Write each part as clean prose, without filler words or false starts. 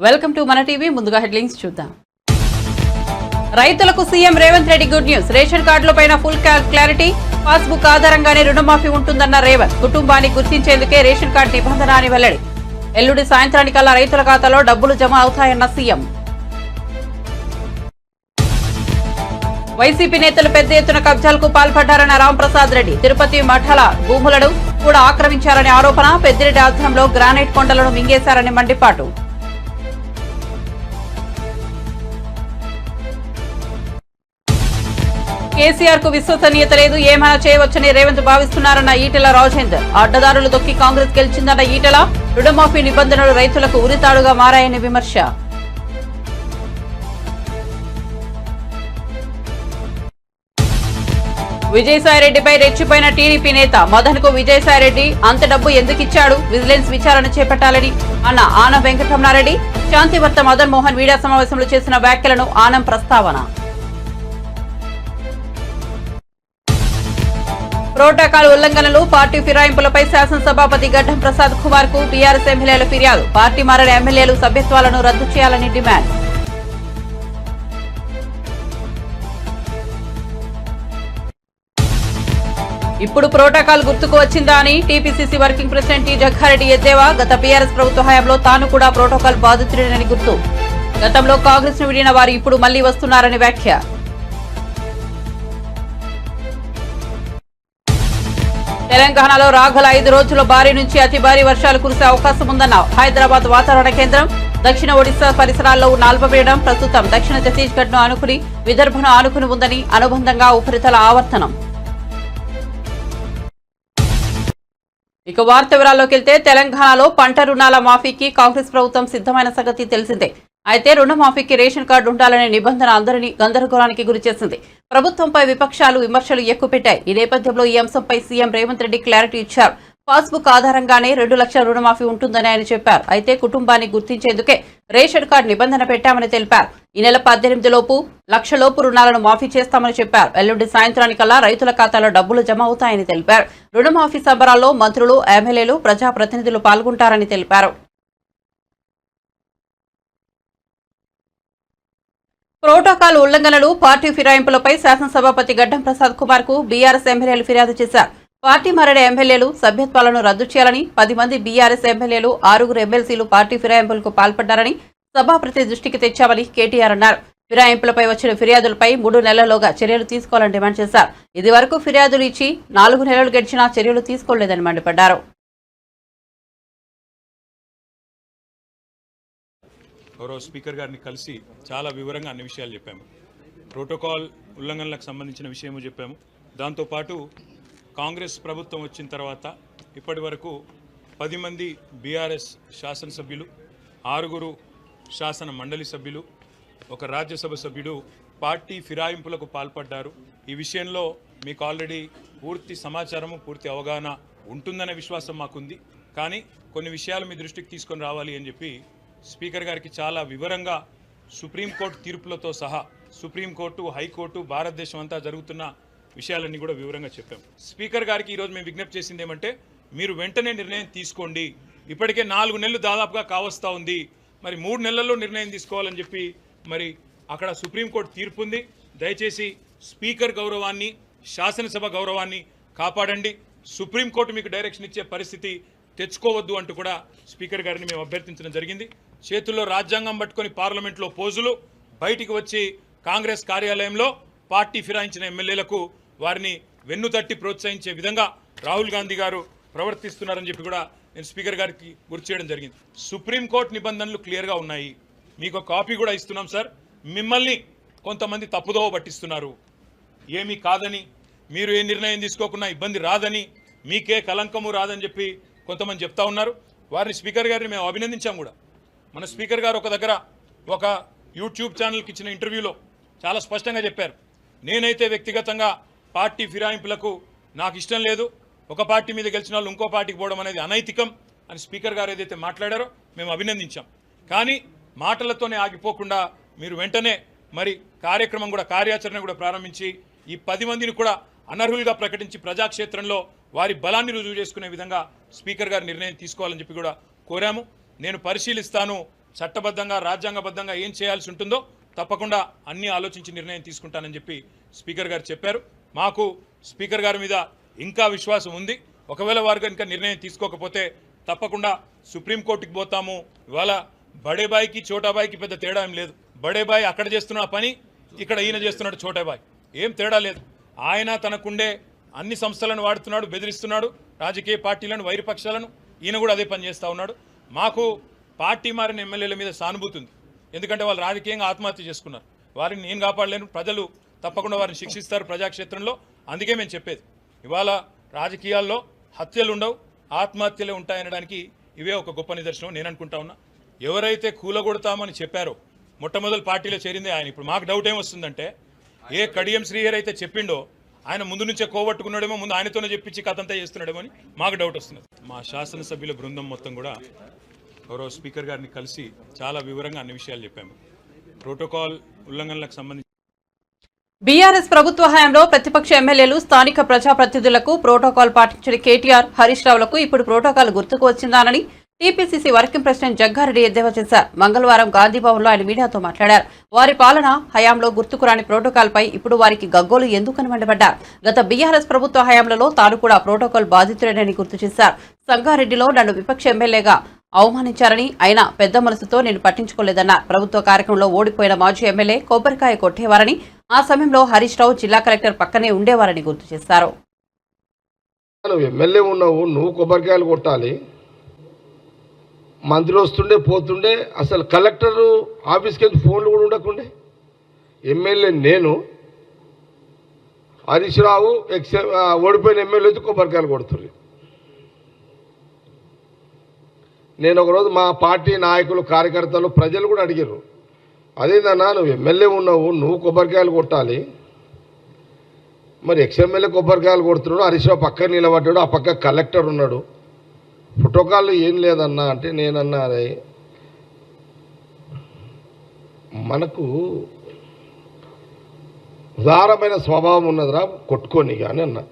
Welcome to మన TV. ముందుగా headlines చూద్దాం. రైతులకు CM Revanth Reddy good news. Ration కార్డులపైన ఫుల్ క్లారిటీ. పాస్బుక్ ఆధారంగానే రుణమాఫీ ఉంటుందన్న రేవంత్. కుటుంబాన్ని గుర్తించేందుకే రేషన్ కార్డు నిబంధన అని వెల్లడి. ఎల్లుండి సాయంత్రానికల్లా రైతుల ఖాతాలో డబ్బులు జమ అవుతాయన్న సీఎం. వైసీపీ నేతలు పెద్ద ఎత్తున కబ్జాలకు పాల్పడ్డారన్న రాంప్రసాద్ రెడ్డి. తిరుపతి మఠల భూములను కూడా ఆక్రమించారనే ఆరోపణ. పెద్దిరెడ్డి ఆధ్వర్యంలో గ్రానైట్ కొండలను మింగేశారని మండిపాటు. కేసీఆర్ కు విశ్వసనీయత లేదు, ఏమైనా చేయవచ్చని రేవంత్ భావిస్తున్నారన్న ఈటెల రాజేందర్. అడ్డదారులు దొక్కి కాంగ్రెస్ గెలిచిందన్న ఈటెల. రుణమాఫీ నిబంధనలు రైతులకు ఉరితాడుగా మారాయని విమర్శ. విజయసాయిరెడ్డిపై రెచ్చిపోయిన టీడీపీ నేత. మదన్ కు విజయసాయిరెడ్డి అంత డబ్బు ఎందుకు ఇచ్చాడు, విజిలెన్స్ విచారణ చేపట్టాలని అన్న ఆనం వెంకటరమణారెడ్డి. శాంతిభర్త మదన్ మోహన్ మీడియా సమావేశంలో చేసిన వ్యాఖ్యలను ఆనం ప్రస్తావన. ప్రోటోకాల్ ఉల్లంఘనలు, పార్టీ ఫిరాయింపులపై శాసనసభాపతి గడ్డం ప్రసాద్ కుమార్ కు బీఆర్ఎస్ ఎమ్మెల్యేల ఫిర్యాదు. పార్టీ మారిన ఎమ్మెల్యేలు సభ్యత్వాలను రద్దు చేయాలని డిమాండ్. ఇప్పుడు ప్రోటోకాల్ గుర్తుకు వచ్చిందా అని TPCC working president T Jaggareddy ఎద్దేవా. గత బీఆర్ఎస్ ప్రభుత్వ హయాంలో తాను కూడా ప్రోటోకాల్ బాధితుడేనని గుర్తు. గతంలో కాంగ్రెస్ ను విడిన వారు ఇప్పుడు మళ్లీ వస్తున్నారని వ్యాఖ్య. తెలంగాణలో రాగల 5 రోజుల్లో భారీ నుంచి అతి భారీ వర్షాలు కురిసే అవకాశం ఉందన్న హైదరాబాద్ వాతావరణ కేంద్రం. దక్షిణ ఒడిశా పరిసరాల్లో అల్పపీడనం ప్రస్తుతం దక్షిణ ఛత్తీస్గఢ్ ను ఆనుకుని విదర్భను ఆనుకుని ఉందని. అనుబంధంగా ఉపరితల ఆవర్తనం. ఇక వార్త వివరాల్లోకి వెళ్తే, తెలంగాణలో పంట రుణాల మాఫీకి కాంగ్రెస్ ప్రభుత్వం సిద్ధమైన సంగతి తెలిసిందే. అయితే రుణమాఫీకి రేషన్ కార్డు ఉండాలనే నిబంధన అందరినీ గందరగోళానికి గురిచేసింది. ప్రభుత్వంపై విపక్షాలు విమర్శలు ఎక్కుపెట్టాయి. ఈ నేపథ్యంలో ఈ అంశంపై సీఎం రేవంత్ రెడ్డి క్లారిటీ ఇచ్చారు. పాస్బుక్ ఆధారంగానే 2 లక్షల రుణమాఫీ ఉంటుందని ఆయన చెప్పారు. అయితే కుటుంబాన్ని గుర్తించేందుకే రేషన్ కార్డు నిబంధన పెట్టామని తెలిపారు. ఈ నెల 18 లోపు 1 లక్షలోపు రుణాలను మాఫీ చేస్తామని చెప్పారు. ఎల్లుండి సాయంత్రానికల్లా రైతుల ఖాతాలో డబ్బులు జమ అవుతాయని తెలిపారు. రుణమాఫీ సంబరాల్లో మంత్రులు, ఎమ్మెల్యేలు, ప్రజాప్రతినిధులు పాల్గొంటారని తెలిపారు. ప్రోటోకాల్ ఉల్లంఘనలు, పార్టీ ఫిరాయింపులపై శాసనసభాపతి గడ్డం ప్రసాద్ కుమార్ కు బీఆర్ఎస్ ఎమ్మెల్యేలు ఫిర్యాదు చేశారు. పార్టీ మారిన ఎమ్మెల్యేలు సభ్యత్వాలను రద్దు చేయాలని, 10 మంది బీఆర్ఎస్ ఎమ్మెల్యేలు, 6 ఎమ్మెల్సీలు పార్టీ ఫిరాయింపులకు పాల్పడ్డారని సభాపతి దృష్టికి తెచ్చామని కేటీఆర్ అన్నారు. ఫిరాయింపులపై వచ్చిన ఫిర్యాదులపై 3 నెలల్లోగా చర్యలు తీసుకోవాలని డిమాండ్ చేశారు. ఇది వరకు ఫిర్యాదులు ఇచ్చి 4 నెలలు గడిచినా చర్యలు తీసుకోలేదని మండిపడ్డారు. గౌరవ స్పీకర్ గారిని కలిసి చాలా వివరంగా అన్ని విషయాలు చెప్పాము. ప్రోటోకాల్ ఉల్లంఘనలకు సంబంధించిన విషయము చెప్పాము. దాంతోపాటు కాంగ్రెస్ ప్రభుత్వం వచ్చిన తర్వాత ఇప్పటి వరకు 10 మంది బీఆర్ఎస్ శాసనసభ్యులు, 6 శాసన మండలి సభ్యులు, 1 రాజ్యసభ సభ్యుడు పార్టీ ఫిరాయింపులకు పాల్పడ్డారు. ఈ విషయంలో మీకు ఆల్రెడీ పూర్తి సమాచారము, పూర్తి అవగాహన ఉంటుందనే విశ్వాసం మాకుంది. కానీ కొన్ని విషయాలు మీ దృష్టికి తీసుకొని రావాలి అని చెప్పి స్పీకర్ గారికి చాలా వివరంగా సుప్రీంకోర్టు తీర్పులతో సహా, సుప్రీంకోర్టు, హైకోర్టు, భారతదేశం అంతా జరుగుతున్న విషయాలన్నీ కూడా వివరంగా చెప్పాం. స్పీకర్ గారికి ఈరోజు మేము విజ్ఞప్తి చేసింది ఏమంటే, మీరు వెంటనే నిర్ణయం తీసుకోండి. ఇప్పటికే 4 నెలలు దాదాపుగా కావస్తూ ఉంది. మరి 3 నెలల్లో నిర్ణయం తీసుకోవాలని చెప్పి మరి అక్కడ సుప్రీంకోర్టు తీర్పు ఉంది. దయచేసి స్పీకర్ గౌరవాన్ని, శాసనసభ గౌరవాన్ని కాపాడండి. సుప్రీంకోర్టు మీకు డైరెక్షన్ ఇచ్చే పరిస్థితి తెచ్చుకోవద్దు అంటూ కూడా స్పీకర్ గారిని మేము అభ్యర్థించడం జరిగింది. చేతుల్లో రాజ్యాంగం పట్టుకొని పార్లమెంట్లో పోజులు, బయటికి వచ్చి కాంగ్రెస్ కార్యాలయంలో పార్టీ ఫిరాయించిన ఎమ్మెల్యేలకు వారిని వెన్నుతట్టి ప్రోత్సహించే విధంగా రాహుల్ గాంధీ గారు ప్రవర్తిస్తున్నారని చెప్పి కూడా నేను స్పీకర్ గారికి గుర్తు చేయడం జరిగింది. సుప్రీంకోర్టు నిబంధనలు క్లియర్గా ఉన్నాయి. మీకు ఒక కాపీ కూడా ఇస్తున్నాం సార్. మిమ్మల్ని కొంతమంది తప్పుదోవ పట్టిస్తున్నారు. ఏమీ కాదని, మీరు ఏ నిర్ణయం తీసుకోకున్నా ఇబ్బంది రాదని, మీకే కలంకము రాదని చెప్పి కొంతమంది చెప్తా ఉన్నారు. వారిని స్పీకర్ గారిని మేము అభినందించాం కూడా. మన స్పీకర్ గారు ఒక దగ్గర ఒక యూట్యూబ్ ఛానల్కి ఇచ్చిన ఇంటర్వ్యూలో చాలా స్పష్టంగా చెప్పారు, నేనైతే వ్యక్తిగతంగా పార్టీ ఫిరాయింపులకు నాకు ఇష్టం లేదు, ఒక పార్టీ మీద గెలిచిన వాళ్ళు ఇంకో పార్టీకి పోవడం అనేది అనైతికం అని స్పీకర్ గారు ఏదైతే మాట్లాడారో మేము అభినందించాం. కానీ మాటలతోనే ఆగిపోకుండా మీరు వెంటనే మరి కార్యాచరణ కూడా ప్రారంభించి ఈ 10 మందిని కూడా అనర్హులుగా ప్రకటించి ప్రజాక్షేత్రంలో వారి బలాన్ని రుజువు చేసుకునే విధంగా స్పీకర్ గారు నిర్ణయం తీసుకోవాలని చెప్పి కూడా కోరాము. నేను పరిశీలిస్తాను, చట్టబద్ధంగా రాజ్యాంగబద్ధంగా ఏం చేయాల్సి ఉంటుందో తప్పకుండా అన్ని ఆలోచించి నిర్ణయం తీసుకుంటానని చెప్పి స్పీకర్ గారు చెప్పారు. మాకు స్పీకర్ గారి మీద ఇంకా విశ్వాసం ఉంది. ఒకవేళ వారు కనుక నిర్ణయం తీసుకోకపోతే తప్పకుండా సుప్రీంకోర్టుకి పోతాము. ఇవాళ బడేబాయికి చోటాబాయికి పెద్ద తేడా ఏం లేదు. బడేబాయి అక్కడ చేస్తున్న పని ఇక్కడ ఈయన చేస్తున్నాడు చోటాబాయి, ఏం తేడా లేదు. ఆయన తనకుండే అన్ని సంస్థలను వాడుతున్నాడు, బెదిరిస్తున్నాడు రాజకీయ పార్టీలను, వైరపక్షాలను. ఈయన కూడా అదే పని చేస్తూ ఉన్నాడు. మాకు పార్టీ మారిన ఎమ్మెల్యేల మీద సానుభూతి ఉంది, ఎందుకంటే వాళ్ళు రాజకీయంగా ఆత్మహత్య చేసుకున్నారు. వారిని నేను కాపాడలేను, ప్రజలు తప్పకుండా వారిని శిక్షిస్తారు ప్రజాక్షేత్రంలో. అందుకే మేము చెప్పేది ఇవాళ రాజకీయాల్లో హత్యలు ఉండవు, ఆత్మహత్యలే ఉంటాయనడానికి ఇవే ఒక గొప్ప నిదర్శనం నేను అనుకుంటా ఉన్నా. ఎవరైతే కూలగొడతామని చెప్పారో మొట్టమొదటి పార్టీలో చేరిందే ఆయన. ఇప్పుడు మాకు డౌట్ ఏమొస్తుందంటే, ఏ కడియం శ్రీహరి అయితే చెప్పిండో ఆయన ముందు నుంచే కోవట్టుకున్నాడేమో, ముందు ఆయనతోనే చెప్పించి కథంతా చేస్తున్నాడేమో అని మాకు డౌట్ వస్తున్నది. మా శాసనసభ్యుల బృందం మొత్తం కూడా గౌరవ స్పీకర్ గారిని కలిసి చాలా వివరంగా అన్ని విషయాలు చెప్పాము. ప్రోటోకాల్ ఉల్లంఘనలకు సంబంధించి బీఆర్ఎస్ ప్రభుత్వ హయాంలో ప్రతిపక్ష ఎమ్మెల్యేలు, స్థానిక ప్రజాప్రతినిధులకు ప్రోటోకాల్ పాటించిన కేటీఆర్, హరీష్ రావులకు ఇప్పుడు ప్రోటోకాల్ గుర్తుకు వచ్చిందానని టీపీసీసీ వర్కింగ్ ప్రెసిడెంట్ జగ్గారెడ్డి ఎద్దేవా చేశారు. మంగళవారం గాంధీభవన్లో ఆయన మీడియాతో మాట్లాడారు. వారి పాలన హయాంలో గుర్తుకురాని ప్రోటోకాల్ పై ఇప్పుడు వారికి గగ్గోలు ఎందుకని మండిపడ్డారు. గత బీఆర్ఎస్ ప్రభుత్వ హయాంలో తాను కూడా ప్రోటోకాల్ బాధితుడేనని గుర్తు చేశారు. సంగారెడ్డిలో నన్ను విపక్ష ఎమ్మెల్యేగా అవమానించారని, అయినా పెద్ద మనసుతో నేను పట్టించుకోలేదన్నారు. ప్రభుత్వ కార్యక్రమంలో ఓడిపోయిన మాజీ ఎమ్మెల్యే కొబ్బరికాయ కొట్టేవారని, ఆ సమయంలో హరీష్ రావు జిల్లా కలెక్టర్ పక్కనే ఉండేవారని గుర్తు చేశారు. ఎమ్మెల్యే ఉన్నావు, నువ్వు కొబ్బరికాయలు కొట్టాలి. మంత్రి వస్తుండే పోతుండే, అసలు కలెక్టర్ ఆఫీస్కి వెళ్ళి ఫోన్లు కూడా ఉండకుండే. ఎమ్మెల్యే నేను, హరీష్ రావు ఓడిపోయిన ఎమ్మెల్యే వచ్చి కొబ్బరికాయలు కొడుతుంది. నేను ఒకరోజు మా పార్టీ నాయకులు, కార్యకర్తలు, ప్రజలు కూడా అడిగారు, అదేందన్నా నువ్వు ఎమ్మెల్యే ఉన్నావు, నువ్వు కొబ్బరికాయలు కొట్టాలి, మరి ఎక్స్ఎమ్మెల్యే కొబ్బరికాయలు కొడుతున్నాడు, హరీష్ రావు పక్కన నిలబడ్డాడు, ఆ పక్క కలెక్టర్ ఉన్నాడు, ప్రోటోకాల్ ఏం లేదన్నా అంటే నేనన్నా, అదే మనకు ఉదారమైన స్వభావం ఉన్నదిరా, కొట్టుకొని కానీ అన్నా.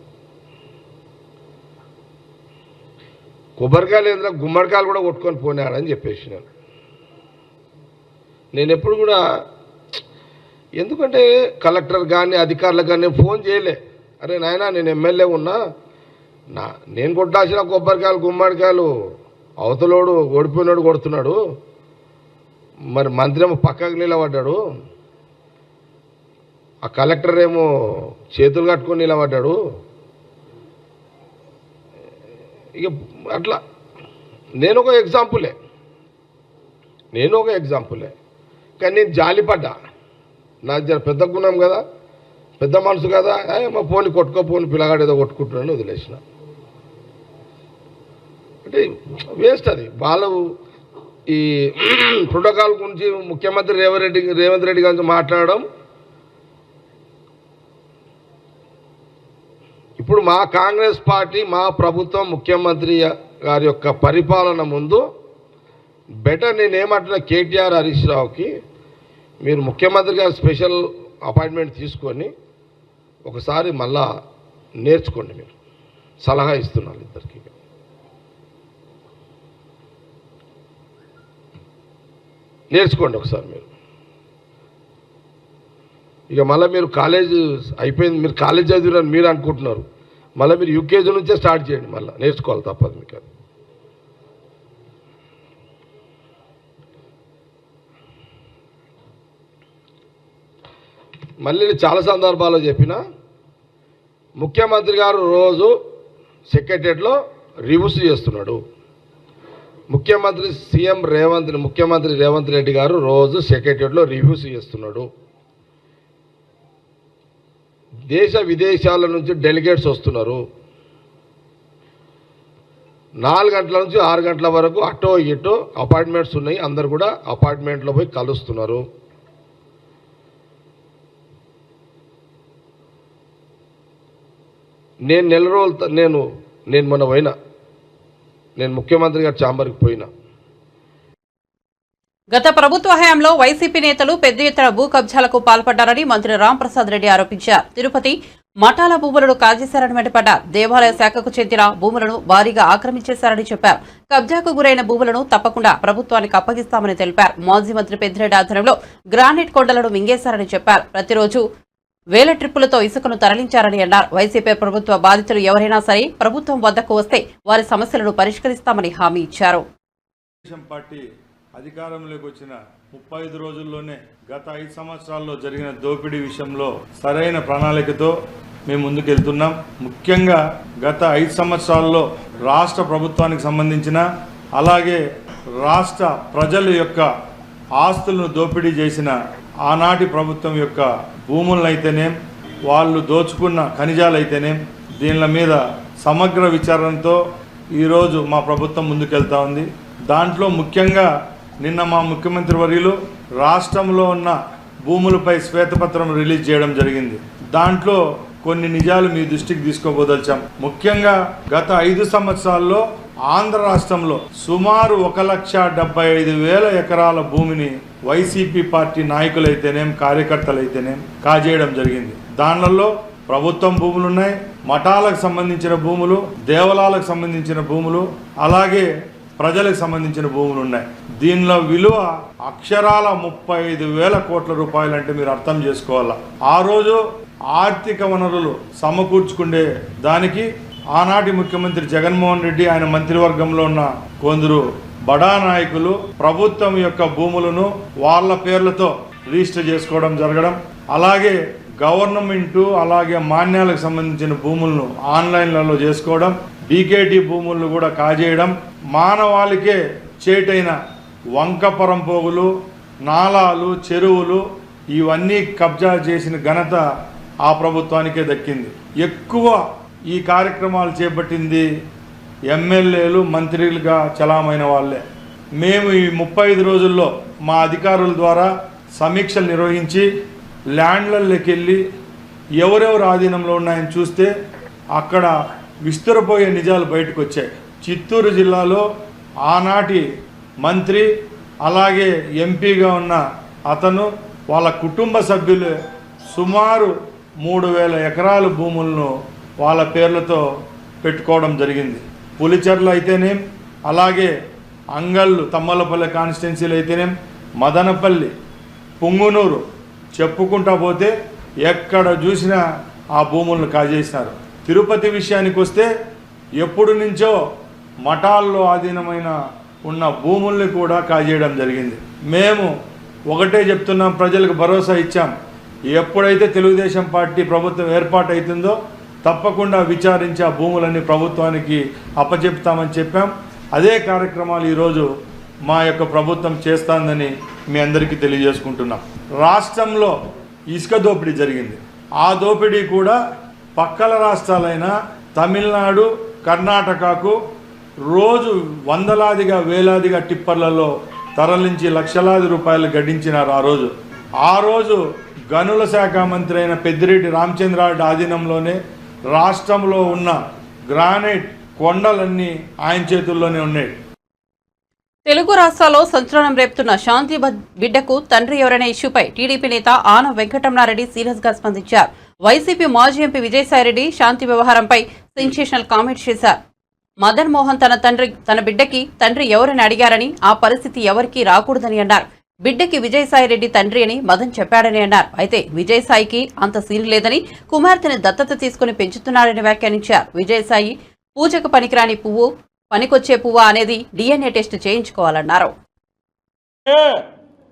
కొబ్బరికాయలు ఏంద్రా, గుమ్మడికాయలు కూడా కొట్టుకొని పోనాడని చెప్పేసి నేను ఎప్పుడు కూడా, ఎందుకంటే కలెక్టర్ కానీ అధికారులకు కానీ ఫోన్ చేయలే, అరే నాయనా నేను ఎమ్మెల్యే ఉన్నా, నేను కొట్టాల్సిన కొబ్బరికాయలు గుమ్మడికాయలు అవతలోడు ఓడిపోయినాడు కొడుతున్నాడు, మరి మంత్రి ఏమో పక్కకు నిలబడ్డాడు, ఆ కలెక్టర్ ఏమో చేతులు కట్టుకొని నిలబడ్డాడు, ఇక అట్లా నేను ఒక ఎగ్జాంపులే కానీ నేను జాలిపడ్డా. నాకు జర పెద్ద గుణం కదా, పెద్ద మనసు కదా, మా పోని కొట్టుకోపోని పిల్లగాడు ఏదో కొట్టుకుంటున్నాను వదిలేసిన. అంటే వేస్ట్ అది. వాళ్ళు ఈ ప్రోటోకాల్ గురించి ముఖ్యమంత్రి రేవంత్ రెడ్డి గురించి మాట్లాడడం, ఇప్పుడు మా కాంగ్రెస్ పార్టీ, మా ప్రభుత్వం, ముఖ్యమంత్రి గారి యొక్క పరిపాలన ముందు బెటర్ నేనేమంటున్నా, కేటీఆర్, హరీష్ రావుకి మీరు ముఖ్యమంత్రి గారు స్పెషల్ అపాయింట్మెంట్ తీసుకొని ఒకసారి మళ్ళా నేర్చుకోండి. మీరు సలహా ఇస్తున్నారు ఇద్దరికి. నేర్చుకోండి ఒకసారి మీరు. ఇక మళ్ళీ మీరు కాలేజ్ అయిపోయింది, మీరు కాలేజ్ చదివినారని మీరు అనుకుంటున్నారు, మళ్ళీ మీరు యూకేజీ నుంచే స్టార్ట్ చేయండి, మళ్ళీ నేర్చుకోవాలి తప్పదు మీకు. అది మళ్ళీ చాలా సందర్భాల్లో చెప్పిన, ముఖ్యమంత్రి గారు రోజు సెక్రటరియట్లో రివ్యూస్ చేస్తున్నాడు. ముఖ్యమంత్రి రేవంత్ రెడ్డి గారు రోజు సెక్రటరియట్లో రివ్యూస్ చేస్తున్నాడు. దేశ విదేశాల నుంచి డెలిగేట్స్ వస్తున్నారు. 4 గంటల నుంచి 6 గంటల వరకు అటో ఇటో అపార్ట్మెంట్స్ ఉన్నాయి, అందరు కూడా అపార్ట్మెంట్లో పోయి కలుస్తున్నారు. నేను నెల రోజులు నేను మొన్న పోయినా, నేను ముఖ్యమంత్రి గారి ఛాంబర్కి పోయినా. గత ప్రభుత్వ హయాంలో వైసీపీ నేతలు పెద్ద ఎత్తున భూ కబ్జాలకు పాల్పడ్డారని మంత్రి రాంప్రసాద్ రెడ్డి ఆరోపించారు. తిరుపతి మఠాల భూములను కాజేశారని మండిపడ్డారు. దేవాలయ శాఖకు చెందిన భూములను భారీగా ఆక్రమించేశారని చెప్పారు. కబ్జాకు గురైన భూములను తప్పకుండా ప్రభుత్వానికి అప్పగిస్తామని తెలిపారు. మాజీ మంత్రి పెద్దిరెడ్డి ఆధ్వర్యంలో గ్రానైట్ కొండలను మింగేశారని చెప్పారు. ప్రతిరోజు వేల ట్రిప్పులతో ఇసుకను తరలించారని అన్నారు. వైసీపీ ప్రభుత్వ బాధితులు ఎవరైనా సరే ప్రభుత్వం వద్దకు వస్తే వారి సమస్యలను పరిష్కరిస్తామని హామీ ఇచ్చారు. పార్టీ అధికారంలోకి వచ్చిన 35 రోజుల్లోనే గత 5 సంవత్సరాల్లో జరిగిన దోపిడీ విషయంలో సరైన ప్రణాళికతో మేము ముందుకెళ్తున్నాం. ముఖ్యంగా గత 5 సంవత్సరాల్లో రాష్ట్ర ప్రభుత్వానికి సంబంధించిన అలాగే రాష్ట్ర ప్రజల యొక్క ఆస్తులను దోపిడీ చేసిన ఆనాటి ప్రభుత్వం యొక్క భూములనైతేనేం వాళ్ళు దోచుకున్న ఖనిజాలైతేనేం దీనిల మీద సమగ్ర విచారణతో ఈరోజు మా ప్రభుత్వం ముందుకెళ్తా ఉంది. దాంట్లో ముఖ్యంగా నిన్న మా ముఖ్యమంత్రి వర్యులు రాష్ట్రంలో ఉన్న భూములపై శ్వేతపత్రం రిలీజ్ చేయడం జరిగింది. దాంట్లో కొన్ని నిజాలు మీ దృష్టికి తీసుకోబోదలిచాం. ముఖ్యంగా గత 5 సంవత్సరాల్లో ఆంధ్ర రాష్ట్రంలో సుమారు 1,75,000 ఎకరాల భూమిని వైసీపీ పార్టీ నాయకులైతేనేం కార్యకర్తలైతేనేం కాజేయడం జరిగింది. దానిలో ప్రభుత్వం భూములు ఉన్నాయి, మఠాలకు సంబంధించిన భూములు, దేవాలయాలకు సంబంధించిన భూములు, అలాగే ప్రజలకు సంబంధించిన భూములు ఉన్నాయి. దీనిలో విలువ అక్షరాల 35,000 కోట్ల రూపాయలు అంటే మీరు అర్థం చేసుకోవాలా. ఆ రోజు ఆర్థిక వనరులు సమకూర్చుకునే దానికి ఆనాటి ముఖ్యమంత్రి జగన్మోహన్ రెడ్డి ఆయన మంత్రివర్గంలో ఉన్న కొందరు బడా నాయకులు ప్రభుత్వం యొక్క భూములను వాళ్ళ పేర్లతో రిజిస్టర్ చేసుకోవడం జరగడం, అలాగే గవర్నమెంటు అలాగే మాన్యాలకు సంబంధించిన భూములను ఆన్లైన్లలో చేసుకోవడం, డీకేటీ భూములను కూడా కాజేయడం, మానవాళికే చేటైన వంకపరం పోగులు, నాలాలు, చెరువులు ఇవన్నీ కబ్జా చేసిన ఘనత ఆ ప్రభుత్వానికే దక్కింది. ఎక్కువ ఈ కార్యక్రమాలు చేపట్టింది ఎమ్మెల్యేలు, మంత్రులుగా చలామైన వాళ్ళే. మేము ఈ 35 రోజుల్లో మా అధికారుల ద్వారా సమీక్షలు నిర్వహించి ల్యాండ్లలోకి వెళ్ళి ఎవరెవరు ఆధీనంలో ఉన్నాయని చూస్తే అక్కడ విస్తురపోయే నిజాలు బయటకు వచ్చాయి. చిత్తూరు జిల్లాలో ఆనాటి మంత్రి అలాగే ఎంపీగా ఉన్న అతను వాళ్ళ కుటుంబ సభ్యులు సుమారు 3,000 ఎకరాల భూములను వాళ్ళ పేర్లతో పెట్టుకోవడం జరిగింది. పులిచెర్ల అయితేనేం, అలాగే అంగళ్ళు తమ్మలపల్లి కాన్స్టిట్యున్సీలు అయితేనేం, మదనపల్లి, పుంగునూరు చెప్పుకుంటా పోతే ఎక్కడ చూసినా ఆ భూములను కాజేసినారు. తిరుపతి విషయానికి వస్తే ఎప్పుడు నుంచో మఠాల్లో ఆధీనమైన ఉన్న భూముల్ని కూడా కాజేయడం జరిగింది. మేము ఒకటే చెప్తున్నాం, ప్రజలకు భరోసా ఇచ్చాం. ఎప్పుడైతే తెలుగుదేశం పార్టీ ప్రభుత్వం ఏర్పాటు అవుతుందో తప్పకుండా విచారించి ఆ భూములన్నీ ప్రభుత్వానికి అప్పచెప్తామని చెప్పాం. అదే కార్యక్రమాలు ఈరోజు మా యొక్క ప్రభుత్వం చేస్తుందని మీ అందరికీ తెలియజేసుకుంటున్నాం. రాష్ట్రంలో ఇసుక దోపిడీ జరిగింది. ఆ దోపిడీ కూడా పక్కల రాష్ట్రాలైన తమిళనాడు, కర్ణాటకకు రోజు వందలాదిగా వేలాదిగా టిప్పర్లలో తరలించి లక్షలాది రూపాయలు గడించినారు. ఆ రోజు గనుల శాఖ మంత్రి అయిన పెద్దిరెడ్డి రామచంద్రారెడ్డి ఆధీనంలోనే రాష్ట్రంలో ఉన్న గ్రానైట్ కొండలన్నీ ఆయన చేతుల్లోనే ఉన్నాయి. తెలుగు రాష్ట్రాల్లో సంచలనం రేపుతున్న శాంతి బిడ్డకు తండ్రి ఎవరైన ఇష్యూపై టీడీపీ నేత ఆనం వెంకటరమణారెడ్డి సీరియస్ గా స్పందించారు. వైసీపీ మాజీ ఎంపీ విజయసాయిరెడ్డి శాంతి వ్యవహారంపై సెన్సేషనల్ కామెంట్స్ చేశారు. మదన్ మోహన్ తన బిడ్డకి తండ్రి ఎవరని అడిగారని, ఆ పరిస్థితి ఎవరికీ రాకూడదని అన్నారు. బిడ్డకి విజయసాయిరెడ్డి తండ్రి అని మదన్ చెప్పాడని అన్నారు. అయితే విజయసాయికి అంత సీన్ లేదని, కుమార్తెని దత్తత తీసుకుని పెంచుతున్నారని వ్యాఖ్యానించారు. విజయసాయి పూజకు పనికిరాని పువ్వు, పనికొచ్చే పువ్వు అనేది DNA టెస్ట్ చేయించుకోవాలన్నారు.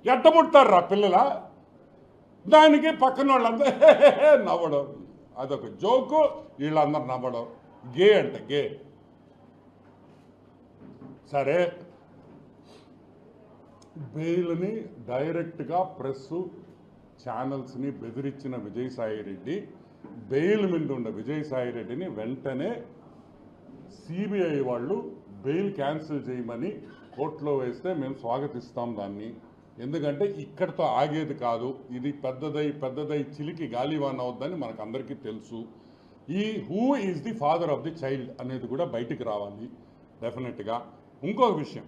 ఎట్టముడతారా పిల్లల దానికి పక్కన వాళ్ళందరూ నవ్వడం, అదొక జోకు, వీళ్ళందరూ నవ్వడం. గే అంట గే. సరే, బెయిల్ని డైరెక్ట్గా ప్రెస్ ఛానల్స్ని బెదిరించిన విజయసాయిరెడ్డి, బెయిల్ మీద ఉన్న విజయసాయిరెడ్డిని వెంటనే సిబిఐ వాళ్ళు బెయిల్ క్యాన్సిల్ చేయమని కోర్టులో వేస్తే మేము స్వాగతిస్తాం దాన్ని. ఎందుకంటే ఇక్కడితో ఆగేది కాదు, ఇది పెద్దదై చిలికి గాలివాన్ అవుద్దని మనకు అందరికీ తెలుసు. ఈ who is the father of the child అనేది కూడా బయటికి రావాలి డెఫినెట్గా. ఇంకొక విషయం,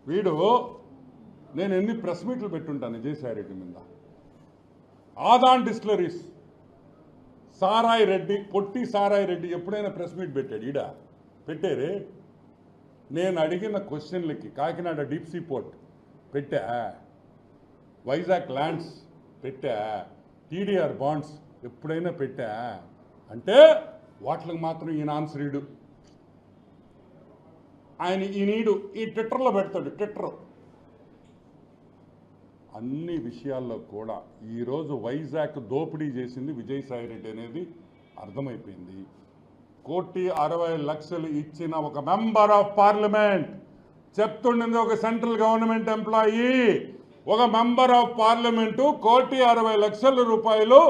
వీడు నేను ఎన్ని ప్రెస్ మీట్లు పెట్టుంటాను విజయసాయిరెడ్డి మీద. ఆదాన్ డిస్టిలరీస్, సారాయి రెడ్డి, పొట్టి సారాయి రెడ్డి ఎప్పుడైనా ప్రెస్ మీట్ పెట్టాడు? ఈడ పెట్టారే. నేను అడిగిన క్వశ్చన్లకి కాకినాడ డీప్ సీ పోర్ట్ పెట్టా, వైజాగ్ ల్యాండ్స్ పెట్టా, టీడీఆర్ బాండ్స్ ఎప్పుడైనా పెట్టా అంటే వాటికి మాత్రం ఈయన ఆన్సర్ ఇడు. ఆయన ఈయనీడు ఈ ట్విట్టర్లో పెడతాడు. ట్విట్టర్ అన్ని విషయాల్లో కూడా ఈరోజు వైజాగ్ దోపిడీ చేసింది విజయసాయి రెడ్డి అనేది అర్థమైపోయింది. 1,60,00,000 ఇచ్చిన ఒక మెంబర్ ఆఫ్ పార్లమెంట్, చెప్తుండేది ఒక సెంట్రల్ గవర్నమెంట్ ఎంప్లాయీ, ఒక మెంబర్ ఆఫ్ పార్లమెంటు 1,60,00,000 రూపాయలు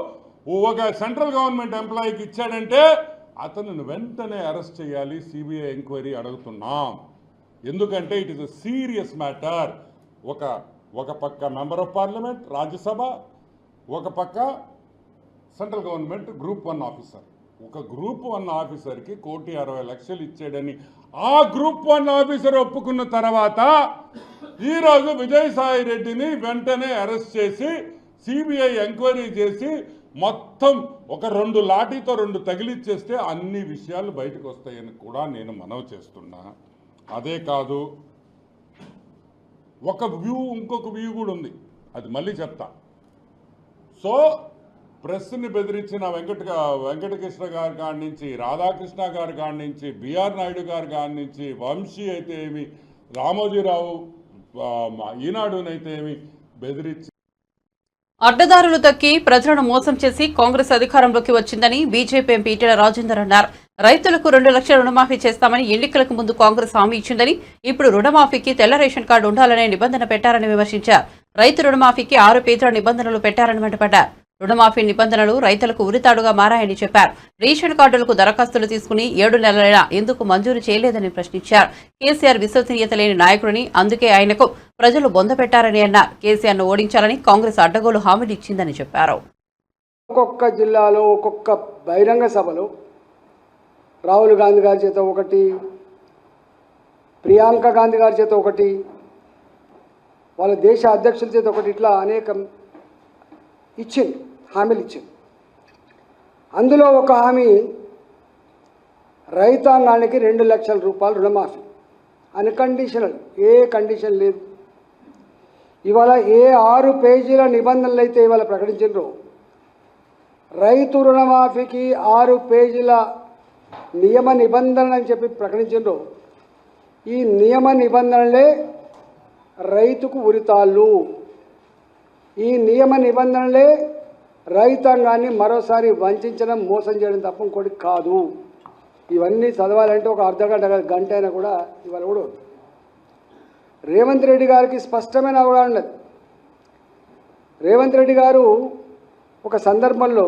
ఒక సెంట్రల్ గవర్నమెంట్ ఎంప్లాయీకి ఇచ్చాడంటే అతను వెంటనే అరెస్ట్ చేయాలి, సిబిఐ ఎంక్వైరీ అడుగుతున్నాం. ఎందుకంటే it is a serious matter. ఒక పక్క మెంబర్ ఆఫ్ పార్లమెంట్ రాజ్యసభ, ఒక పక్క సెంట్రల్ గవర్నమెంట్ గ్రూప్ 1 ఆఫీసర్. ఒక గ్రూప్ 1 ఆఫీసర్కి 1,60,00,000 ఇచ్చాడని ఆ గ్రూప్ 1 ఆఫీసర్ ఒప్పుకున్న తర్వాత ఈరోజు విజయసాయి రెడ్డిని వెంటనే అరెస్ట్ చేసి సిబిఐ ఎంక్వైరీ చేసి మొత్తం ఒక 2 లాఠీతో 2 తగిలిచ్చేస్తే అన్ని విషయాలు బయటకు వస్తాయని కూడా నేను మనవి చేస్తున్నా. అదే కాదు, ఒక వ్యూ, ఇంకొక వ్యూ కూడా ఉంది, అది మళ్ళీ చెప్తా. సో ప్రెస్ని బెదిరించిన వెంకటకృష్ణ గారి కాడి నుంచి, రాధాకృష్ణ గారి కాడి నుంచి, బిఆర్ నాయుడు గారి కాడి నుంచి, వంశీ అయితే ఏమి, రామోజీరావు ఈనాడునైతే ఏమి బెదిరించి అడ్డదారులు తక్కి ప్రజలను మోసం చేసి కాంగ్రెస్ అధికారంలోకి వచ్చిందని బీజేపీ ఎంపీ ఈటెల రాజేందర్ అన్నారు. రైతులకు 2 లక్షల రుణమాఫీ చేస్తామని ఎన్నికలకు ముందు కాంగ్రెస్ హామీ ఇచ్చిందని, ఇప్పుడు రుణమాఫీకి తెల్ల రేషన్ కార్డు ఉండాలనే నిబంధన పెట్టారని విమర్శించారు. రైతు రుణమాఫీకి 6 పేజీల నిబంధనలు పెట్టారని మండిపడ్డారు. రుణమాఫీ నిబంధనలు రైతులకు ఉరితాడుగా మారాయని చెప్పారు. రేషన్ కార్డులకు దరఖాస్తులు తీసుకుని 7 నెలలైనా ఎందుకు మంజూరు చేయలేదని ప్రశ్నించారు. కేసీఆర్ విశ్వసనీయత లేని నాయకుడిని, అందుకే ఆయనకు ప్రజలు బొందపెట్టారని అన్నారు. కేసీఆర్ను ఓడించాలని కాంగ్రెస్ అడ్డగోలు హామీలు ఇచ్చిందని చెప్పారు. ఒక్కొక్క జిల్లాలో ఒక్కొక్క బహిరంగ సభలో రాహుల్ గాంధీ గారి చేత ఒకటి, ప్రియాంక గాంధీ గారి చేత ఒకటి, వాళ్ళ దేశ అధ్యక్షుల చేత ఒకటి, ఇట్లా అనేక ఇచ్చింది, హామీలు ఇచ్చింది. అందులో ఒక హామీ రైతాంగానికి 2 లక్షల రూపాయలు రుణమాఫీ అన్కండిషనల్, ఏ కండిషన్ లేదు. ఇవాళ ఏ 6 పేజీల నిబంధనలు అయితే ఇవాళ ప్రకటించారో, రైతు రుణమాఫీకి 6 పేజీల నియమ నిబంధనలు అని చెప్పి ప్రకటించారో, ఈ నియమ నిబంధనలే రైతుకు ఉరితాళ్ళు. ఈ నియమ నిబంధనలే రైతాంగాన్ని మరోసారి వంచడం, మోసం చేయడం తప్ప ఇంకోటి కాదు. ఇవన్నీ చదవాలంటే ఒక అర్ధగంట, గంట అయినా కూడా ఇవాళ కూడా రేవంత్ రెడ్డి గారికి స్పష్టమైన అవగాహన ఉన్నది. రేవంత్ రెడ్డి గారు ఒక సందర్భంలో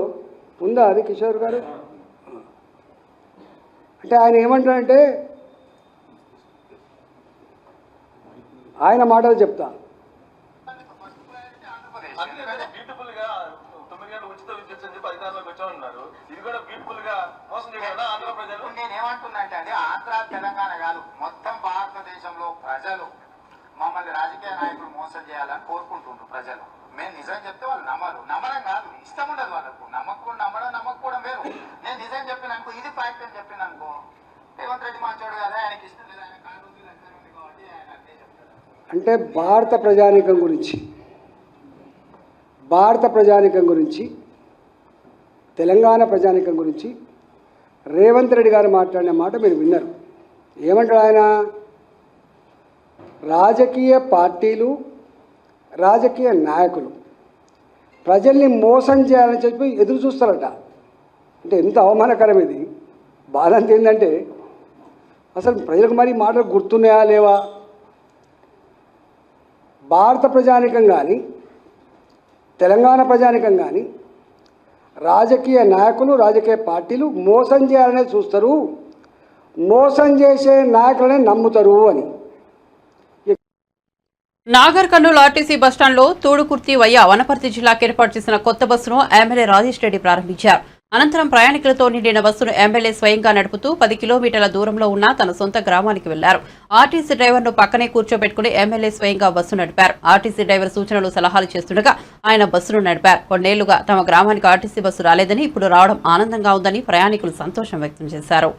ఉందా అది కిషోర్ గారు, అంటే ఆయన ఏమంటారంటే, ఆయన మాటలు చెప్తా. నేనేమంటున్నా అంటే ఆంధ్ర తెలంగాణ కాదు, మొత్తం భారతదేశంలో ప్రజలు మమ్మల్ని రాజకీయ నాయకులు మోసం చేయాలని కోరుకుంటుండ్రు. ప్రజలు మేము నిజం చెప్తే వాళ్ళు నమ్మడం కాదు, ఇష్టం ఉండదు వాళ్ళకు. నమ్మకపోవడం వేరు. నేను నిజం చెప్పిననుకో, ఇది ఫ్యాక్ట్ అని చెప్పిననుకో, రేవంత్ రెడ్డి మంచోడు కదా, ఆయనకి ఇష్టం లేదు, ఆయన కాదు కాబట్టి ఆయన అదే చెప్తారు. అంటే భారత ప్రజానీకం గురించి, తెలంగాణ ప్రజానీకం గురించి రేవంత్ రెడ్డి గారు మాట్లాడిన మాట మీరు విన్నారు. ఏమంటాడు ఆయన? రాజకీయ పార్టీలు, రాజకీయ నాయకులు ప్రజల్ని మోసం చేయాలని చెప్పి ఎదురు చూస్తారట. అంటే ఎంత అవమానకరం ఇది. బాధ అంత ఏంటంటే, అసలు ప్రజలకు మరి మాటలు గుర్తున్నాయా లేవా? భారత ప్రజానీకం కానీ, తెలంగాణ ప్రజానీకం కానీ, రాజకీయ నాయకులు, రాజకీయ పార్టీలు మోసం చేయాలనే చూస్తారు, మోసం చేసే నాయకులనే నమ్ముతారు అని. నాగర్ కర్నూలు ఆర్టీసీ బస్టాండ్లో తూడుకుర్తి వయ్య వనపర్తి జిల్లాకు ఏర్పాటు చేసిన కొత్త బస్సును ఎమ్మెల్యే రాజేష్ రెడ్డి ప్రారంభించారు. అనంతరం ప్రయాణికులతో నిండిన బస్సును ఎమ్మెల్యే స్వయంగా నడుపుతూ 10 కిలోమీటర్ల దూరంలో ఉన్న తన సొంత గ్రామానికి వెళ్లారు. ఆర్టీసీ డ్రైవర్ను పక్కనే కూర్చోబెట్టుకుని ఎమ్మెల్యే స్వయంగా బస్సు నడిపారు. ఆర్టీసీ డ్రైవర్ సూచనలు సలహాలు చేస్తుండగా ఆయన బస్సును నడిపారు. కొన్నేళ్లుగా తమ గ్రామానికి ఆర్టీసీ బస్సు రాలేదని ఇప్పుడు రావడం ఆనందంగా ఉందని ప్రయాణికులు సంతోషం వ్యక్తం చేశారు.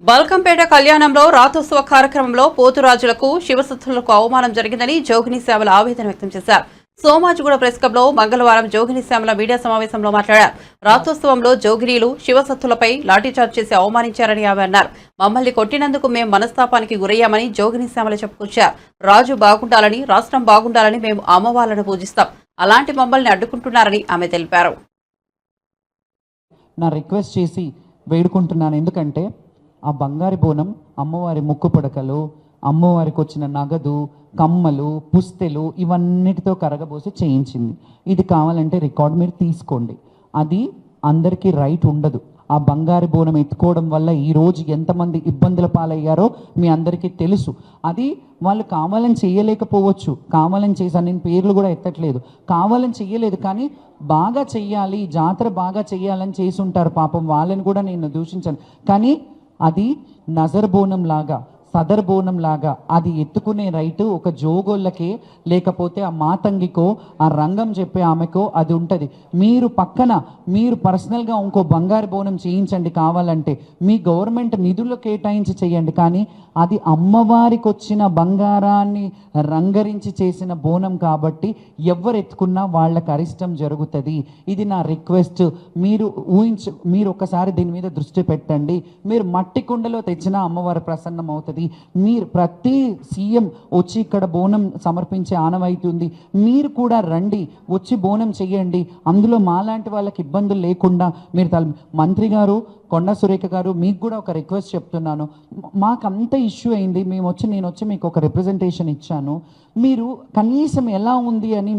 బల్కంపేట కళ్యాణంలో రాతోత్సవ కార్యక్రమంలో పోతురాజులకు శివసత్తులకు అవమానం జరిగిందని జోగిని శ్యామల ఆవేదన వ్యక్తం చేశారు. సోమాజిగూడ ప్రెస్ క్లబ్లో మంగళవారం జోగిని శ్యామల మీడియా సమావేశంలో మాట్లాడారు. రాతోత్సవంలో జోగినీలు శివసత్తులపై లాఠీచార్జ్ చేసి అవమానించారని ఆమె అన్నారు. మమ్మల్ని కొట్టినందుకు మేం మనస్తాపానికి గురయ్యామని జోగిని శ్యామల చెప్పుకొచ్చారు. రాజు బాగుండాలని, రాష్ట్రం బాగుండాలని మేము అమ్మవార్లను పూజిస్తాం. అలాంటి మమ్మల్ని అడ్డుకుంటున్నారని ఆమె తెలిపారు. నా రిక్వెస్ట్ చేసి వేడుకుంటున్నాను. ఎందుకంటే ఆ బంగారు బోనం అమ్మవారి ముక్కు పుడకలు, అమ్మవారికి వచ్చిన నగదు, కమ్మలు, పుస్తెలు ఇవన్నిటితో కరగబోసి చేయించింది. ఇది కావాలంటే రికార్డ్ మీరు తీసుకోండి. అది అందరికీ రైట్ ఉండదు. ఆ బంగారు బోనం ఎత్తుకోవడం వల్ల ఈరోజు ఎంతమంది ఇబ్బందుల పాలయ్యారో మీ అందరికీ తెలుసు. అది వాళ్ళు కావాలని చేయలేకపోవచ్చు, కావాలని చేశాను, నేను పేర్లు కూడా ఎత్తట్లేదు, కావాలని చెయ్యలేదు, కానీ బాగా చెయ్యాలి, జాతర బాగా చెయ్యాలని చేసి ఉంటారు. పాపం వాళ్ళని కూడా నేను దూషించాను. కానీ అది నజర్ బోనం లాగా, సదర్ బోనం లాగా అది ఎత్తుకునే రైటు ఒక జోగోళ్ళకే, లేకపోతే ఆ మాతంగికో, ఆ రంగం చెప్పే ఆమెకో అది ఉంటుంది. మీరు పక్కన మీరు పర్సనల్గా ఇంకో బంగారు బోనం చేయించండి కావాలంటే, మీ గవర్నమెంట్ నిధులు కేటాయించి చేయండి. కానీ అది అమ్మవారికి వచ్చిన బంగారాన్ని రంగరించి చేసిన బోనం కాబట్టి ఎవరు ఎత్తుకున్నా వాళ్ళకి అరిష్టం జరుగుతుంది. ఇది నా రిక్వెస్ట్. మీరు మీరు ఒకసారి దీని మీద దృష్టి పెట్టండి. మీరు మట్టి కుండలో తెచ్చినా అమ్మవారి ప్రసన్నం అవుతుంది. మీరు ప్రతి సీఎం వచ్చి ఇక్కడ బోనం సమర్పించే ఆనవాయితీ ఉంది. మీరు కూడా రండి, వచ్చి బోనం చెయ్యండి. అందులో మాలాంటి వాళ్ళకి ఇబ్బందులు లేకుండా మీరు మంత్రి గారు, కొండా సురేఖ గారు, మీకు కూడా ఒక రిక్వెస్ట్ చెప్తున్నాను. మాకు అంత ఇష్యూ అయింది, నేను వచ్చి మీకు ఒక రిప్రజెంటేషన్ ఇచ్చాను. మీరు కనీసం ఎలా ఉంది అని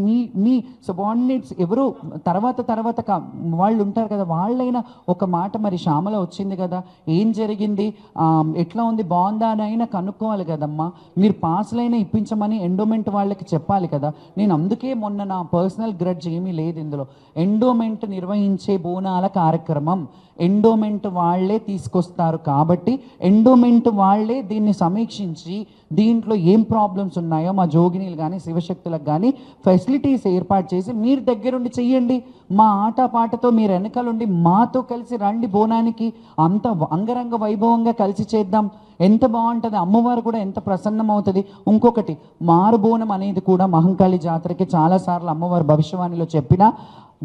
మీ సబార్డినేట్స్ ఎవరు తర్వాత వాళ్ళు ఉంటారు కదా, వాళ్ళైనా ఒక మాట, మరి శ్యామల వచ్చింది కదా, ఏం జరిగింది, ఎట్లా ఉంది, బాగుందా అని అయినా కనుక్కోవాలి కదమ్మా. మీరు పాస్లైనా ఇప్పించమని ఎండోమెంట్ వాళ్ళకి చెప్పాలి కదా. నేను అందుకే మొన్న నా పర్సనల్ గ్రడ్జ్ ఏమీ లేదు ఇందులో. ఎండోమెంట్ నిర్వహించే బోనాల కార్యక్రమం ఎండోమెంట్ వాళ్లే తీసుకొస్తారు కాబట్టి ఎండోమెంట్ వాళ్లే దీన్ని సమీక్షించి దీంట్లో ఏం ప్రాబ్లమ్స్ ఉన్నాయో మా జోగినీలు కానీ శివశక్తులకు కానీ ఫెసిలిటీస్ ఏర్పాటు చేసి మీరు దగ్గరుండి చెయ్యండి. మా ఆటపాటతో మీరు వెనకాలండి మాతో కలిసి రండి బోనానికి, అంత అంగరంగ వైభవంగా కలిసి చేద్దాం. ఎంత బాగుంటుంది, అమ్మవారు కూడా ఎంత ప్రసన్నం అవుతుంది. ఇంకొకటి, మారుబోనం అనేది కూడా మహంకాళి జాతరకి చాలాసార్లు అమ్మవారు భవిష్యవాణిలో చెప్పినా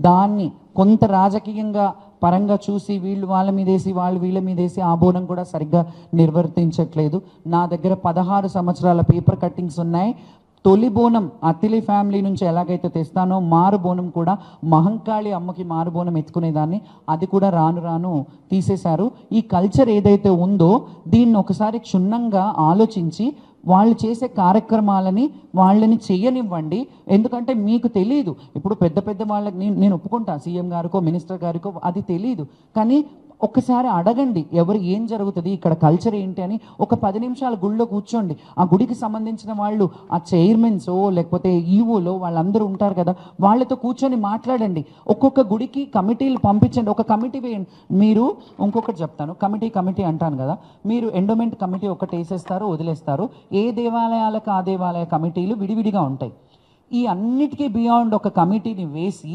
దాన్ని కొంత రాజకీయంగా పరంగా చూసి వీళ్ళు వాళ్ళ మీదేసి వాళ్ళు వీళ్ళ మీదేసి ఆ బోనం కూడా సరిగ్గా నిర్వర్తించట్లేదు. నా దగ్గర 16 సంవత్సరాల పేపర్ కట్టింగ్స్ ఉన్నాయి. తొలి బోనం అతిలి ఫ్యామిలీ నుంచి ఎలాగైతే తెస్తానో మారు బోనం కూడా మహంకాళి అమ్మకి మారు బోనం ఎత్తుకునేదాన్ని, అది కూడా రాను తీసేశారు. ఈ కల్చర్ ఏదైతే ఉందో దీన్ని ఒకసారి క్షుణ్ణంగా ఆలోచించి వాళ్ళు చేసే కార్యక్రమాలని వాళ్ళని చేయనివ్వండి. ఎందుకంటే మీకు తెలియదు, ఇప్పుడు పెద్ద వాళ్ళకి నేను ఒప్పుకుంటాను, సీఎం గారికో మినిస్టర్ గారికో అది తెలియదు, కానీ ఒక్కసారి అడగండి ఎవరు ఏం జరుగుతుంది ఇక్కడ కల్చర్ ఏంటి అని. ఒక 10 నిమిషాలు గుడిలో కూర్చోండి. ఆ గుడికి సంబంధించిన వాళ్ళు, ఆ చైర్మన్సో లేకపోతే ఈవోలో వాళ్ళందరూ ఉంటారు కదా, వాళ్ళతో కూర్చొని మాట్లాడండి. ఒక్కొక్క గుడికి కమిటీలు పంపించండి, ఒక కమిటీ వేయండి. మీరు ఇంకొకటి చెప్తాను, కమిటీ అంటాను కదా, మీరు ఎండోమెంట్ కమిటీ ఒకటి వేసేస్తారు, వదిలేస్తారు. ఏ దేవాలయాలకు ఆ దేవాలయ కమిటీలు విడివిడిగా ఉంటాయి. ఈ అన్నిటికీ బియాండ్ ఒక కమిటీని వేసి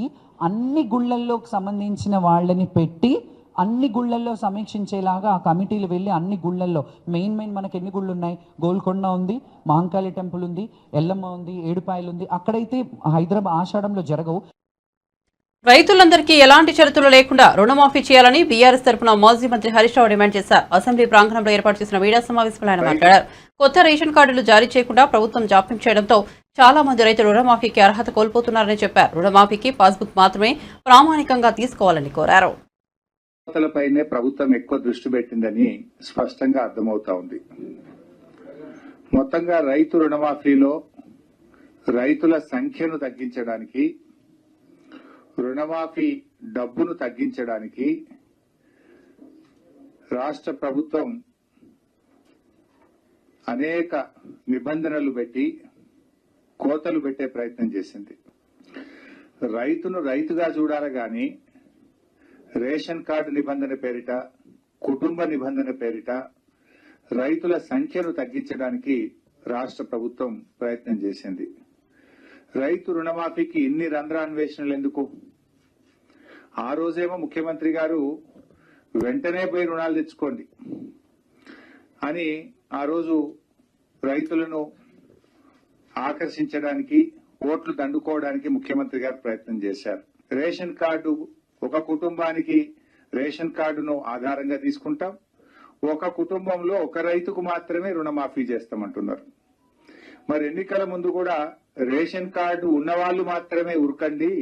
అన్ని గుళ్ళల్లోకి సంబంధించిన వాళ్ళని పెట్టి అన్ని గుళ్ళల్లో సమీక్షించేలాగా ఆ కమిటీలు వెళ్ళి అన్ని గుళ్ళల్లో మెయిన్ మనకి ఎన్ని గుళ్ళు ఉన్నాయి, గోల్కొండ ఉంది, మహంకాళి టెంపుల్ ఉంది, ఎల్లమ్మ ఉంది, ఏడుపాయలు ఉంది. అక్కడైతే హైదరాబాద్ ఆషాఢంలో జరగవు. రైతులందరికీ ఎలాంటి షరతులు లేకుండా రుణమాఫీ చేయాలని బీఆర్ఎస్ తరఫున మాజీ మంత్రి హరీష్ రావు డిమాండ్ చేశారు. అసెంబ్లీ ప్రాంగణంలో ఏర్పాటు చేసిన మీడియా సమావేశంలో ఆయన మాట్లాడారు. కొత్త రేషన్ కార్డులు జారీ చేయకుండా ప్రభుత్వం జాప్యం చేయడంతో చాలా మంది రైతులు రుణమాఫీకి అర్హత కోల్పోతున్నారని చెప్పారు. రుణమాఫీకి పాస్బుక్ మాత్రమే ప్రామాణికంగా తీసుకోవాలని కోరారు. పైనే ప్రభుత్వం ఎక్కువ దృష్టి పెట్టిందని స్పష్టంగా అర్థమవుతా ఉంది. మొత్తంగా రైతు రుణమాఫీలో రైతుల సంఖ్యను తగ్గించడానికి, రుణమాఫీ డబ్బును తగ్గించడానికి రాష్ట్ర ప్రభుత్వం అనేక నిబంధనలు పెట్టి కోతలు పెట్టే ప్రయత్నం చేసింది. రైతును రైతుగా చూడాలి గాని రేషన్ కార్డు నిబంధన పేరిట, కుటుంబ నిబంధన పేరిట రైతుల సంఖ్యను తగ్గించడానికి రాష్ట్ర ప్రభుత్వం ప్రయత్నం చేసింది. రైతు రుణమాఫీకి ఇన్ని రంధ్రాన్వేషణలు ఎందుకు? ఆ రోజేమో ముఖ్యమంత్రి గారు వెంటనే పోయి రుణాలు తెచ్చుకోండి అని ఆ రోజు రైతులను ఆకర్షించడానికి, ఓట్లు దండుకోవడానికి ముఖ్యమంత్రి గారు ప్రయత్నం చేశారు. రేషన్ కార్డు, ఒక కుటుంబానికి రేషన్ కార్డును ఆధారంగా తీసుకుంటాం, ఒక కుటుంబంలో ఒక రైతుకు మాత్రమే రుణమాఫీ చేస్తామంటున్నారు. మరి ఎన్నికల ముందు కూడా రేషన్ కార్డు ఉన్నవాళ్లు మాత్రమే ఉరకండి,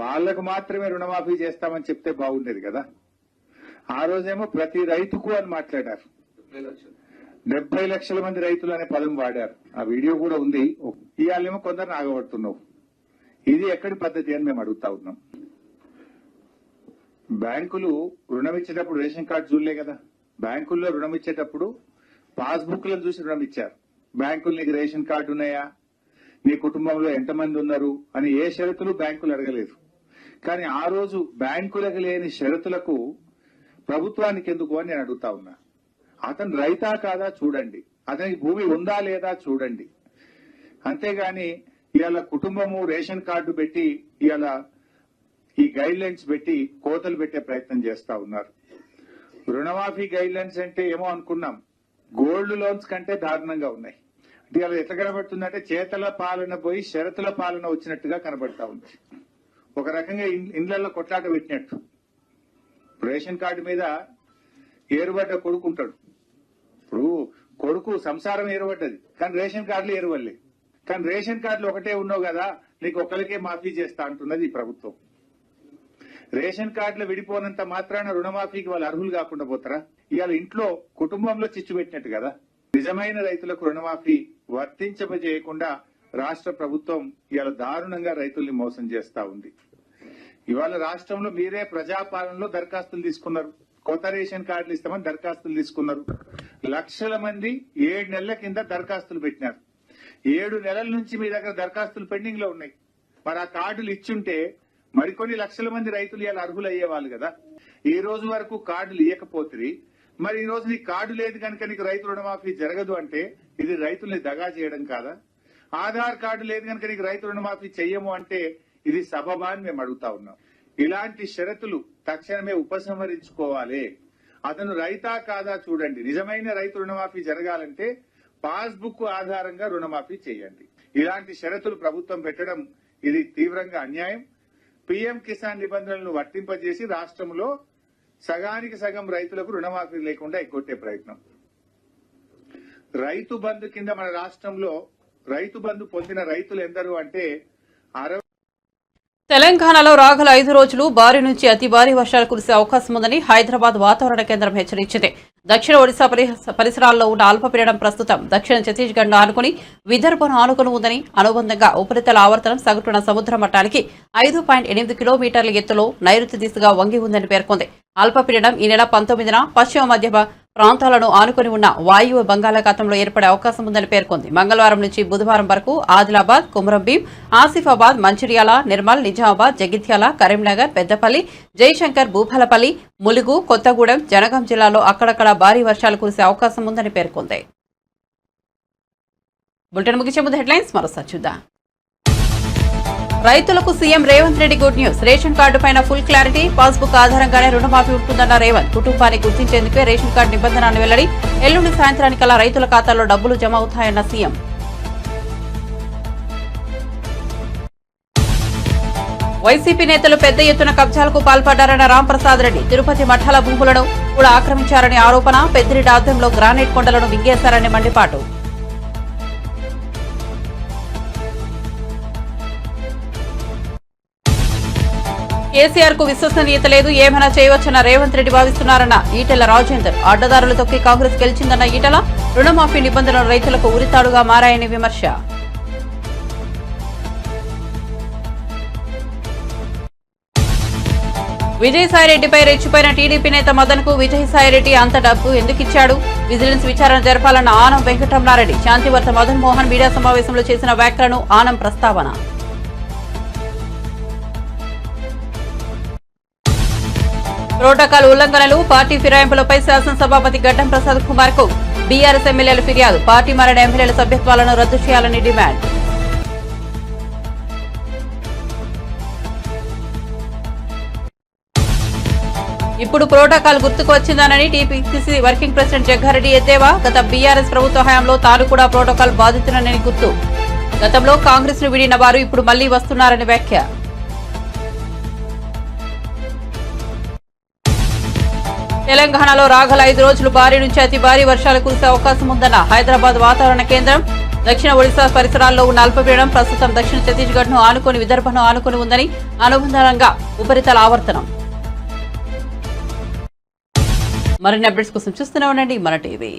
వాళ్లకు మాత్రమే రుణమాఫీ చేస్తామని చెప్తే బాగుండేది కదా. ఆ రోజేమో ప్రతి రైతుకు అని మాట్లాడారు. 70 లక్షల మంది రైతులు అనే పదం వాడారు. ఆ వీడియో కూడా ఉంది. ఇవాళేమో కొందరు ఆగబడుతున్నావు. ఇది ఎక్కడి పద్ధతి అని మేము అడుగుతా ఉన్నాం. బ్యాంకులు రుణం ఇచ్చేటప్పుడు రేషన్ కార్డు చూడలే కదా. బ్యాంకుల్లో రుణం ఇచ్చేటప్పుడు పాస్బుక్లను చూసి రుణం ఇచ్చారు. బ్యాంకులు నీకు రేషన్ కార్డు ఉన్నాయా, నీ కుటుంబంలో ఎంతమంది ఉన్నారు అని ఏ షరతులు బ్యాంకులు అడగలేదు. కానీ ఆ రోజు బ్యాంకులకు లేని షరతులకు ప్రభుత్వానికి ఎందుకు అని నేను అడుగుతా ఉన్నా. అతను రైతా కాదా చూడండి, అతనికి భూమి ఉందా లేదా చూడండి. అంతేగాని ఇవాళ కుటుంబము రేషన్ కార్డు పెట్టి ఇవాళ ఈ గైడ్ లైన్స్ పెట్టి కోతలు పెట్టే ప్రయత్నం చేస్తా ఉన్నారు. రుణమాఫీ గైడ్ లైన్స్ అంటే ఏమో అనుకున్నాం, గోల్డ్ లోన్స్ కంటే దారుణంగా ఉన్నాయి. అంటే ఇలా ఎట్లా కనబడుతుందంటే చేతల పాలన పోయి షరతుల పాలన వచ్చినట్టుగా కనబడతా ఉంది. ఒక రకంగా ఇండ్లలో కొట్లాట పెట్టినట్టు. రేషన్ కార్డు మీద ఏరుబడ్డ కొడుకు ఉంటాడు. ఇప్పుడు కొడుకు సంసారం ఏరుబడ్డది, కానీ రేషన్ కార్డులు ఏరువల్లే. కానీ రేషన్ కార్డులు ఒకటే ఉన్నావు కదా, నీకు ఒకరికే మాఫీ చేస్తా అంటున్నది ఈ ప్రభుత్వం. రేషన్ కార్డులు విడిపోనంత మాత్రాన రుణమాఫీకి వాళ్ళు అర్హులు కాకుండా పోతారా? ఇవాళ ఇంట్లో కుటుంబంలో చిచ్చు పెట్టినట్టు కదా. నిజమైన రైతులకు రుణమాఫీ వర్తించబజేయకుండా రాష్ట్ర ప్రభుత్వం ఇవాళ దారుణంగా రైతుల్ని మోసం చేస్తా ఉంది. ఇవాళ రాష్ట్రంలో మీరే ప్రజాపాలనలో దరఖాస్తులు తీసుకున్నారు. కొత్త రేషన్ కార్డులు ఇస్తామని దరఖాస్తులు తీసుకున్నారు. లక్షల మంది 7 నెలల కింద దరఖాస్తులు పెట్టినారు. 7 నెలల నుంచి మీ దగ్గర దరఖాస్తులు పెండింగ్ లో ఉన్నాయి. మరి ఆ కార్డులు ఇచ్చుంటే మరికొన్ని లక్షల మంది రైతులు ఇలా అర్హులు అయ్యేవాళ్ళు కదా. ఈ రోజు వరకు కార్డులు ఇవ్వకపోతే మరి ఈ రోజు నీకు కార్డు లేదు కనుక నీకు రైతు రుణమాఫీ జరగదు అంటే ఇది రైతుల్ని దగా చేయడం కాదా? ఆధార్ కార్డు లేదు కనుక నీకు రైతు రుణమాఫీ చెయ్యము అంటే ఇది సబబా అని మేము అడుగుతా ఉన్నాం. ఇలాంటి షరతులు తక్షణమే ఉపసంహరించుకోవాలి. అతను రైతా కాదా చూడండి. నిజమైన రైతు రుణమాఫీ జరగాలంటే పాస్బుక్ ఆధారంగా రుణమాఫీ చేయండి. ఇలాంటి షరతులు ప్రభుత్వం పెట్టడం ఇది తీవ్రంగా అన్యాయం. పీఎం కిసాన్ నిబంధనలను వర్తింపజేసి రాష్ట్రంలో సగానికి సగం రైతులకు రుణమాఫీ లేకుండా ఎగ్గొట్టే ప్రయత్నం. రైతు బంధు కింద మన రాష్ట్రంలో రైతు బంధు పొందిన రైతులు ఎందరు అంటే తెలంగాణలో రాగల 5 రోజులు భారీ నుంచి అతి భారీ వర్షాలు కురిసే అవకాశం ఉందని హైదరాబాద్ వాతావరణ కేంద్రం హెచ్చరించింది. దక్షిణ ఒడిశా పరిసరాల్లో ఉన్న అల్పపీడనం ప్రస్తుతం దక్షిణ ఛత్తీస్గఢ్ను ఆనుకుని విదర్భను ఆనుకుని ఉందని, అనుబంధంగా ఉపరితల ఆవర్తనం సగటున సముద్ర మట్టానికి 5.8 కిలోమీటర్ల ఎత్తులో నైరుతి దిశగా వంగి ఉందని పేర్కొంది. అల్పపీడనం ఈ నెల 19న పశ్చిమ మధ్య ప్రాంతాలను ఆనుకుని ఉన్న వాయువ్య బంగాళాఖాతంలో ఏర్పడే అవకాశం ఉందని పేర్కొంది. మంగళవారం నుంచి బుధవారం వరకు ఆదిలాబాద్, కుమ్రంభీం, ఆసిఫాబాద్, మంచిర్యాల, నిర్మల్, నిజామాబాద్, జగిత్యాల, కరీంనగర్, పెద్దపల్లి, జయశంకర్, భూపాలపల్లి, ములుగు, కొత్తగూడెం, జనగాం జిల్లాలో అక్కడక్కడ భారీ వర్షాలు కురిసే అవకాశం ఉందని పేర్కొంది. బులెటిన్ ముగించే ముందు హెడ్లైన్స్ మరోసారి చూద్దాం. రైతులకు CM Revanth Reddy good news. Ration card పైన ఫుల్ క్లారిటీ, పాస్బుక్ ఆధారంగానే రుణమాఫీ ఉంటుందన్న రేవంత్. కుటుంబాన్ని గుర్తించేందుకే రేషన్ కార్డు నిబంధన వెల్లడి. ఎల్లుండి సాయంత్రానికల్లా రైతుల ఖాతాల్లో డబ్బులు జమ అవుతాయన్న సీఎం. వైసీపీ నేతలు పెద్ద ఎత్తున కబ్జాలకు పాల్పడ్డారన్న రాంప్రసాద్ రెడ్డి. తిరుపతి మఠాల భూములను కూడా ఆక్రమించారని ఆరోపణ. పెద్దిరెడ్డి ఆధ్వర్యంలో గ్రానైట్ కొండలను వింగేశారని మండిపాటు. కేసీఆర్ కు విశ్వసనీయత లేదు, ఏమైనా చేయవచ్చన్న రేవంత్ రెడ్డి భావిస్తున్నారన్న ఈటెల రాజేందర్. అడ్డదారులు తొక్కి కాంగ్రెస్ గెలిచిందన్న ఈటెల. రుణమాఫీ నిబంధనలు రైతులకు ఉరితాడుగా మారాయని విమర్శ. విజయసాయిరెడ్డిపై రెచ్చిపోయిన టీడీపీ నేత మదన్ కు విజయసాయిరెడ్డి అంత డబ్బు ఎందుకు ఇచ్చాడు? విజిలెన్స్ విచారణ జరపాలన్న ఆనం వెంకటరమణారెడ్డి. శాంతివర్త మదన్ మోహన్ మీడియా సమావేశంలో చేసిన వ్యాఖ్యలను ఆనం ప్రస్తావన. ప్రోటోకాల్ ఉల్లంఘనలు, పార్టీ ఫిరాయింపులపై శాసనసభాపతి గడ్డం ప్రసాద్ కుమార్ కు బీఆర్ఎస్ ఎమ్మెల్యేల ఫిర్యాదు. పార్టీ మారిన ఎమ్మెల్యేల సభ్యత్వాలను రద్దు చేయాలని డిమాండ్. ఇప్పుడు ప్రోటోకాల్ గుర్తుకు వచ్చిందనని టీపీసీసీ వర్కింగ్ ప్రెసిడెంట్ జగ్గారెడ్డి ఎద్దేవా. గత బీఆర్ఎస్ ప్రభుత్వ హయాంలో తాను కూడా ప్రోటోకాల్ బాధితునని గుర్తు. గతంలో కాంగ్రెస్ ను విడిన వారు ఇప్పుడు మళ్లీ వస్తున్నారని వ్యాఖ్య. తెలంగాణలో రాగల 5 రోజులు భారీ నుంచి అతి భారీ వర్షాలు కురిసే అవకాశం ఉందన్న హైదరాబాద్ వాతావరణ కేంద్రం. దక్షిణ ఒడిశా పరిసరాల్లో ఉన్న అల్పపీడనం ప్రస్తుతం దక్షిణ ఛత్తీస్గఢ్ ను ఆనుకుని విదర్భను ఆనుకుని ఉందని అనుబంధంగా ఉపరితల ఆవర్తనం. మరిన్ని అప్డేట్స్ కోసం చూస్తూనే ఉండండి మన టీవీ.